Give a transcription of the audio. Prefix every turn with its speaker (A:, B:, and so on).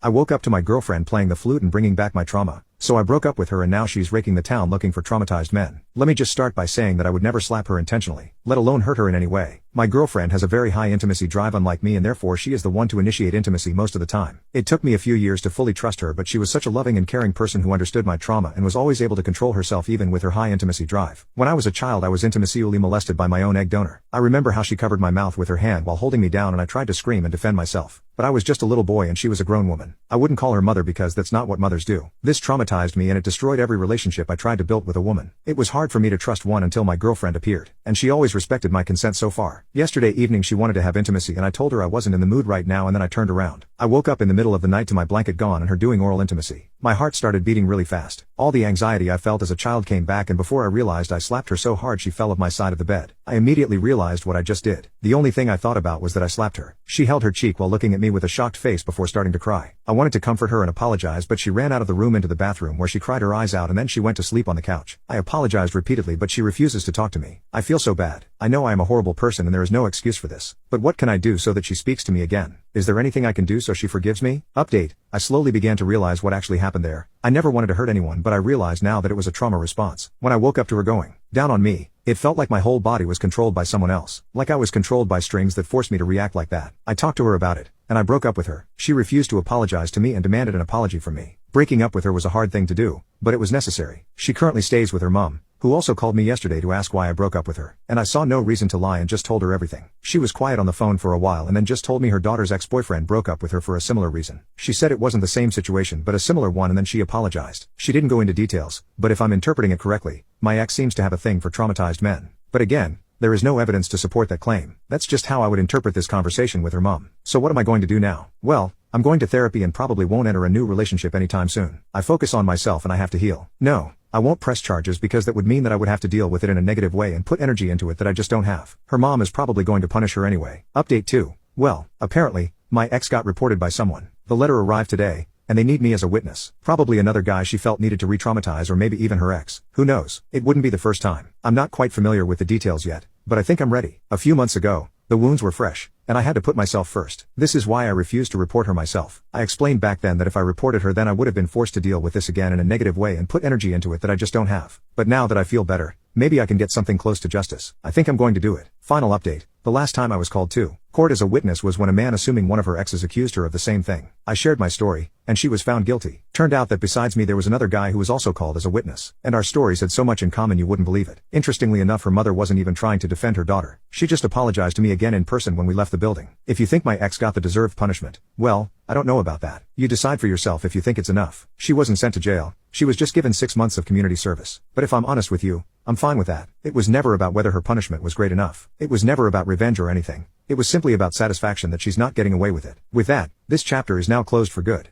A: I woke up to my girlfriend playing the flute and bringing back my trauma. So I broke up with her and now she's raking the town looking for traumatized men. Let me just start by saying that I would never slap her intentionally, let alone hurt her in any way. My girlfriend has a very high intimacy drive unlike me, and therefore she is the one to initiate intimacy most of the time. It took me a few years to fully trust her, but she was such a loving and caring person who understood my trauma and was always able to control herself even with her high intimacy drive. When I was a child I was intimacially molested by my own egg donor. I remember how she covered my mouth with her hand while holding me down and I tried to scream and defend myself. But I was just a little boy and she was a grown woman. I wouldn't call her mother because that's not what mothers do. This traumatized me and it destroyed every relationship I tried to build with a woman. It was hard for me to trust one until my girlfriend appeared. And she always respected my consent so far. Yesterday evening she wanted to have intimacy and I told her I wasn't in the mood right now, and then I turned around. I woke up in the middle of the night to my blanket gone and her doing oral intimacy. My heart started beating really fast. All the anxiety I felt as a child came back, and before I realized I slapped her so hard she fell off my side of the bed. I immediately realized what I just did. The only thing I thought about was that I slapped her. She held her cheek while looking at me with a shocked face before starting to cry. I wanted to comfort her and apologize, but she ran out of the room into the bathroom where she cried her eyes out and then she went to sleep on the couch. I apologized repeatedly but she refuses to talk to me. I feel so bad. I know I am a horrible person and there is no excuse for this. But what can I do so that she speaks to me again? Is there anything I can do so she forgives me? Update. I slowly began to realize what actually happened there. I never wanted to hurt anyone, but I realized now that it was a trauma response. When I woke up to her going down on me, it felt like my whole body was controlled by someone else. Like I was controlled by strings that forced me to react like that. I talked to her about it, and I broke up with her. She refused to apologize to me and demanded an apology from me. Breaking up with her was a hard thing to do, but it was necessary. She currently stays with her mom, who also called me yesterday to ask why I broke up with her, and I saw no reason to lie and just told her everything. She was quiet on the phone for a while and then just told me her daughter's ex-boyfriend broke up with her for a similar reason. She said it wasn't the same situation but a similar one, and then she apologized. She didn't go into details, but if I'm interpreting it correctly, my ex seems to have a thing for traumatized men. But again, there is no evidence to support that claim. That's just how I would interpret this conversation with her mom. So what am I going to do now? Well, I'm going to therapy and probably won't enter a new relationship anytime soon. I focus on myself and I have to heal. No, I won't press charges because that would mean that I would have to deal with it in a negative way and put energy into it that I just don't have. Her mom is probably going to punish her anyway. Update 2. Well, apparently, my ex got reported by someone. The letter arrived today, and they need me as a witness. Probably another guy she felt needed to re-traumatize, or maybe even her ex. Who knows? It wouldn't be the first time. I'm not quite familiar with the details yet, but I think I'm ready. A few months ago, the wounds were fresh, and I had to put myself first. This is why I refused to report her myself. I explained back then that if I reported her then I would have been forced to deal with this again in a negative way and put energy into it that I just don't have. But now that I feel better, maybe I can get something close to justice. I think I'm going to do it. Final update. The last time I was called to court as a witness was when a man assuming one of her exes accused her of the same thing. I shared my story, and she was found guilty. Turned out that besides me there was another guy who was also called as a witness, and our stories had so much in common you wouldn't believe it. Interestingly enough, her mother wasn't even trying to defend her daughter. She just apologized to me again in person when we left the building. If you think my ex got the deserved punishment, well, I don't know about that. You decide for yourself if you think it's enough. She wasn't sent to jail. She was just given 6 months of community service. But if I'm honest with you, I'm fine with that. It was never about whether her punishment was great enough. It was never about revenge or anything. It was simply about satisfaction that she's not getting away with it. With that, this chapter is now closed for good.